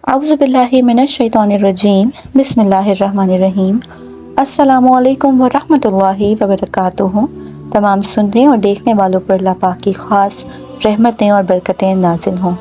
औज़ुबिल्लाहि मिनश्शैतानिर्रजीम बिस्मिल्लाहिर्रहमानिर्रहीम। अस्सलामुअलैकुम वरहमतुल्लाहि वबरकातुहू। तमाम सुनने और देखने वालों पर अल्लाह पाक की ख़ास रहमतें और बरकतें नाज़िल हों।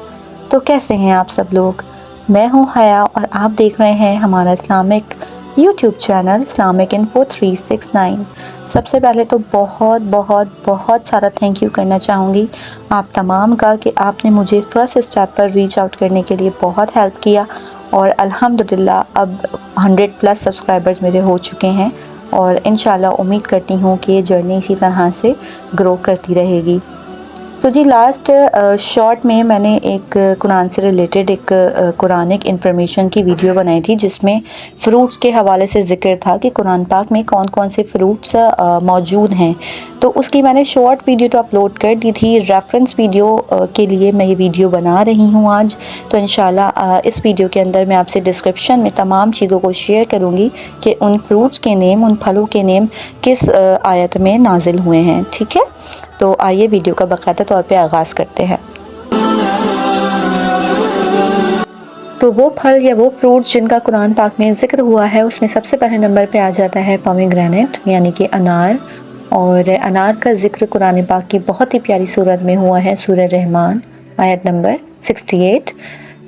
तो कैसे हैं आप सब लोग? मैं हूँ हया और आप देख रहे हैं हमारा Islamic YouTube channel Islamic info 369। सबसे पहले तो बहुत बहुत बहुत सारा थैंक यू करना चाहूँगी आप तमाम का कि आपने मुझे फ़र्स्ट स्टेप पर रीच आउट करने के लिए बहुत हेल्प किया और अल्हम्दुलिल्लाह अब 100 प्लस सब्सक्राइबर्स मेरे हो चुके हैं और इंशाल्लाह उम्मीद करती हूँ कि ये जर्नी इसी तरह से ग्रो करती रहेगी। तो जी लास्ट शॉर्ट में मैंने एक कुरान से रिलेटेड एक कुरानिक इन्फॉर्मेशन की वीडियो बनाई थी जिसमें फ़्रूट्स के हवाले से ज़िक्र था कि कुरान पाक में कौन कौन से फ़्रूट्स मौजूद हैं। तो उसकी मैंने शॉर्ट वीडियो तो अपलोड कर दी थी। रेफरेंस वीडियो के लिए मैं ये वीडियो बना रही हूँ आज। तो इंशाल्लाह इस वीडियो के अंदर मैं आपसे डिस्क्रिप्शन में तमाम चीज़ों को शेयर करूँगी कि उन फ्रूट्स के नेम उन फलों के नेम किस आयत में नाजिल हुए हैं। ठीक है, तो आइए वीडियो का बाकायदा तौर पे आगाज़ करते हैं। तो वो फल या वो फ्रूट्स जिनका कुरान पाक में ज़िक्र हुआ है उसमें सबसे पहले नंबर पे आ जाता है पोमीग्रेनेट यानी कि अनार। और अनार का ज़िक्र कुरान पाक की बहुत ही प्यारी सूरत में हुआ है सूरह रहमान आयत नंबर 68,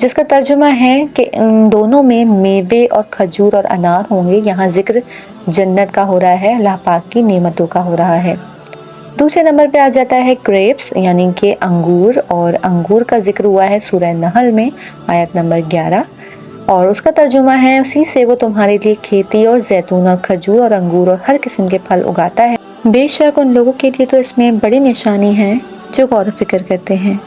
जिसका तर्जुमा है कि इन दोनों में मेवे और खजूर और अनार होंगे। यहाँ ज़िक्र जन्नत का हो रहा है, अल्लाह पाक की नेमतों का हो रहा है। दूसरे नंबर पे आ जाता है ग्रेप्स यानी कि अंगूर, और अंगूर का जिक्र हुआ है सूरह नहल में आयत नंबर 11 और उसका तर्जुमा है उसी से वो तुम्हारे लिए खेती और जैतून और खजूर और अंगूर और हर किस्म के फल उगाता है। बेशक उन लोगों के लिए तो इसमें बड़ी निशानी है जो गौर फिक्र करते हैं।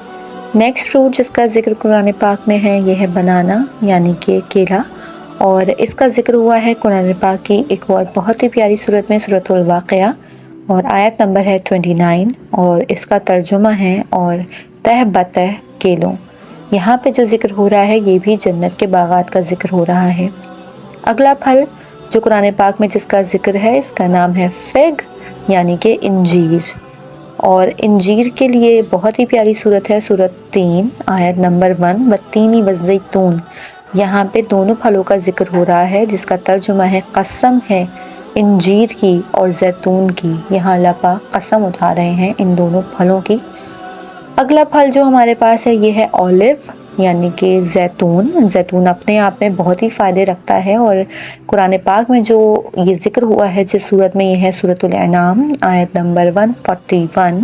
नेक्स्ट फ्रूट जिसका जिक्र कुरान पाक में है ये है बनाना यानी कि केला, और इसका जिक्र हुआ है कुरान पाक की एक और बहुत ही प्यारी सूरत में सूरतुल वाक़िया और आयत नंबर है 29 और इसका तर्जुमा है और तह बतह केलों। यहाँ पे जो ज़िक्र हो रहा है ये भी जन्नत के बागात का ज़िक्र हो रहा है। अगला फल जो कुरान पाक में जिसका ज़िक्र है इसका नाम है फिग यानी कि इंजीर, और इंजीर के लिए बहुत ही प्यारी सूरत है सूरत 3 आयत नंबर 1 वत्तीनी वज़ैतून। यहाँ पे दोनों फलों का ज़िक्र हो रहा है जिसका तर्जुमा है कसम है इंजीर की और जैतून की। यहाँ अल्लाह पाक कसम उठा रहे हैं इन दोनों फलों की। अगला फल जो हमारे पास है ये है ऑलिव यानी कि जैतून। जैतून अपने आप में बहुत ही फ़ायदे रखता है और कुरान पाक में जो ये ज़िक्र हुआ है जिस सूरत में ये है सूरतुल अनाम आयत नंबर 141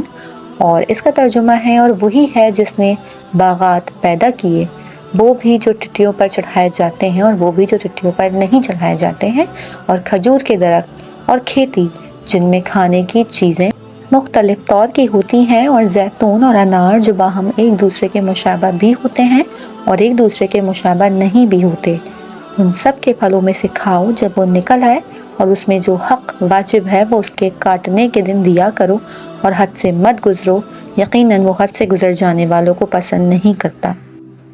और इसका तर्जुमा है और वही है जिसने बागात पैदा किए, वो भी जो टिड्डियों पर चढ़ाए जाते हैं और वो भी जो टिड्डियों पर नहीं चढ़ाए जाते हैं, और खजूर के दरख्त और खेती जिनमें खाने की चीज़ें मुख्तलिफ तौर की होती हैं, और जैतून और अनार जो बाहम एक दूसरे के मुशाबा भी होते हैं और एक दूसरे के मुशाबा नहीं भी होते। उन सब के फलों में से खाओ जब वो निकल आए और उसमें जो हक वाजिब है वो उसके काटने के दिन दिया करो और हद से मत गुजरो, यकीनन वो हद से गुजर जाने वालों को पसंद नहीं करता।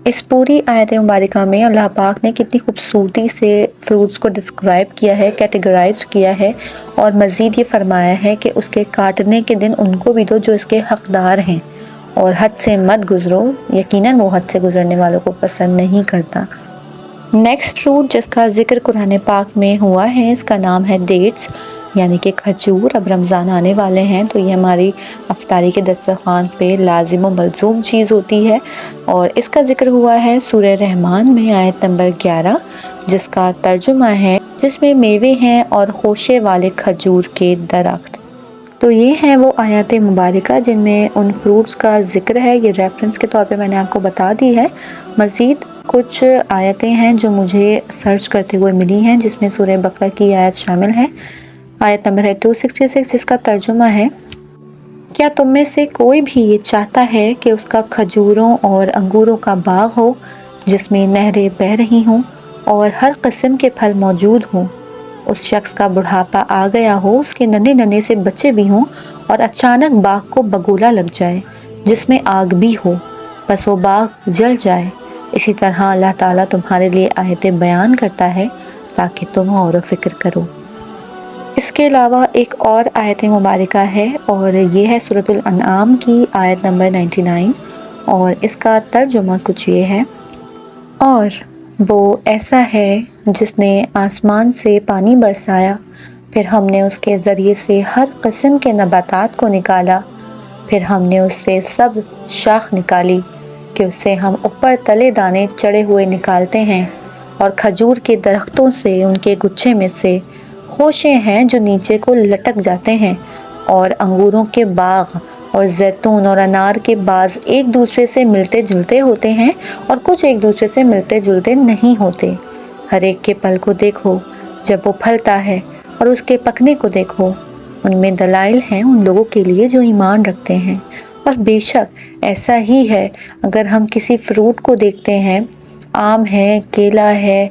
इस पूरी आयत मुबारका में अल्लाह पाक ने कितनी खूबसूरती से फ्रूट्स को डिस्क्राइब किया है, कैटेगराइज किया है और मज़ीद ये फरमाया है कि उसके काटने के दिन उनको भी दो जो इसके हकदार हैं, और हद से मत गुजरो, यकीनन वो हद से गुजरने वालों को पसंद नहीं करता। नेक्स्ट फ्रूट जिसका ज़िक्र कुरान पाक में हुआ है इसका नाम है डेट्स यानी कि खजूर। अब रमज़ान आने वाले हैं तो ये हमारी अफ्तारी के दस्तरखान पे लाजिम व मलज़ूम चीज़ होती है, और इसका ज़िक्र हुआ है सूरह रहमान में आयत नंबर 11 जिसका तर्जुमा है जिसमें मेवे हैं और खोशे वाले खजूर के दरख्त। तो ये हैं वो आयत मुबारका जिनमें उन फ्रूट्स का ज़िक्र है। ये रेफरेंस के तौर पे मैंने आपको बता दी है। मज़ीद कुछ आयतें हैं जो मुझे सर्च करते हुए मिली हैं जिसमें सूरह बकरा की आयत शामिल है। आयत नंबर है 266 जिसका तर्जुमा है क्या तुम में से कोई भी ये चाहता है कि उसका खजूरों और अंगूरों का बाग हो जिसमें नहरें बह रही हों और हर किस्म के फल मौजूद हों। उस शख्स का बुढ़ापा आ गया हो, उसके नन्हे नन्हे से बच्चे भी हों और अचानक बाग को बगोला लग जाए जिसमें आग भी हो, बस वो बाग जल जाए। इसी तरह अल्लाह ताला तुम्हारे लिए आयतें बयान करता है ताकि तुम और फिक्र करो। इसके अलावा एक और आयत मुबारका है और ये है सूरतुल अनआम की आयत नंबर 99 और इसका तर्जुमा कुछ ये है, और वो ऐसा है जिसने आसमान से पानी बरसाया, फिर हमने उसके ज़रिए से हर किस्म के नबातात को निकाला, फिर हमने उससे सब शाख निकाली कि उससे हम ऊपर तले दाने चढ़े हुए निकालते हैं, और खजूर के दरख्तों से उनके गुच्छे में से खोशे हैं जो नीचे को लटक जाते हैं, और अंगूरों के बाग और जैतून और अनार के बाज़ एक दूसरे से मिलते जुलते होते हैं और कुछ एक दूसरे से मिलते जुलते नहीं होते। हर एक के पल को देखो जब वो फलता है और उसके पकने को देखो, उनमें दलाइल हैं उन लोगों के लिए जो ईमान रखते हैं। और बेशक ऐसा ही है, अगर हम किसी फ्रूट को देखते हैं, आम है, केला है,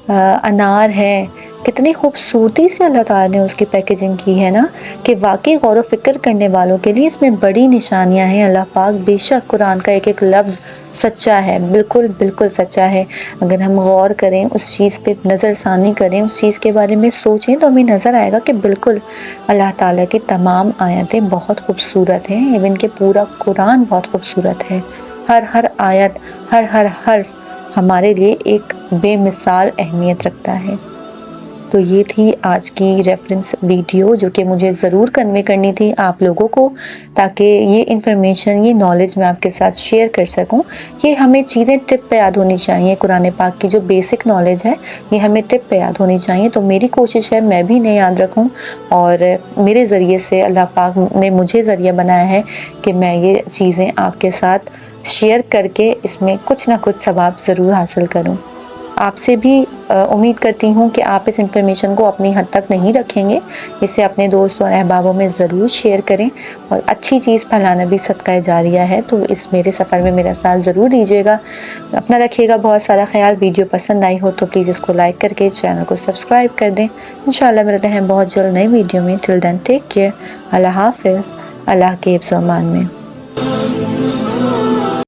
अनार है, कितनी खूबसूरती से अल्लाह ताला ने उसकी पैकेजिंग की है ना, कि वाकई गौर व फिक्र करने वालों के लिए इसमें बड़ी निशानियां हैं। अल्लाह पाक बेशक कुरान का एक एक लफ्ज़ सच्चा है, बिल्कुल बिल्कुल सच्चा है। अगर हम गौर करें, उस चीज़ पे नज़रसानी करें, उस चीज़ के बारे में सोचें, तो हमें नज़र आएगा कि बिल्कुल अल्लाह ताला की तमाम आयतें बहुत खूबसूरत हैं। इवन कि पूरा कुरान बहुत खूबसूरत है। हर हर आयत, हर हर हर्फ हमारे लिए एक बेमिसाल अहमियत रखता है। तो ये थी आज की रेफरेंस वीडियो जो कि मुझे ज़रूर कन्वे करनी थी आप लोगों को, ताकि ये इन्फॉर्मेशन, ये नॉलेज मैं आपके साथ शेयर कर सकूं। ये हमें चीज़ें टिप पे याद होनी चाहिए। कुरान पाक की जो बेसिक नॉलेज है ये हमें टिप पे याद होनी चाहिए। तो मेरी कोशिश है मैं भी इन्हें याद रखूं, और मेरे ज़रिए से अल्लाह पाक ने मुझे ज़रिया बनाया है कि मैं ये चीज़ें आपके साथ शेयर करके इसमें कुछ ना कुछ सवाब ज़रूर हासिल करूँ। आपसे भी उम्मीद करती हूँ कि आप इस इन्फॉर्मेशन को अपनी हद तक नहीं रखेंगे, इसे अपने दोस्तों और अहबाबों में ज़रूर शेयर करें। और अच्छी चीज़ फैलाना भी सदका जारिया है, तो इस मेरे सफ़र में मेरा साथ ज़रूर दीजिएगा। अपना रखिएगा बहुत सारा ख्याल। वीडियो पसंद आई हो तो प्लीज़ इसको लाइक करके चैनल को सब्सक्राइब कर दें। इंशाल्लाह मिलते हैं बहुत जल्द नई वीडियो में। Till then take care. Allah हाफ़िज़। अल्लाह के हिफ्ज़-ओ-अमान में।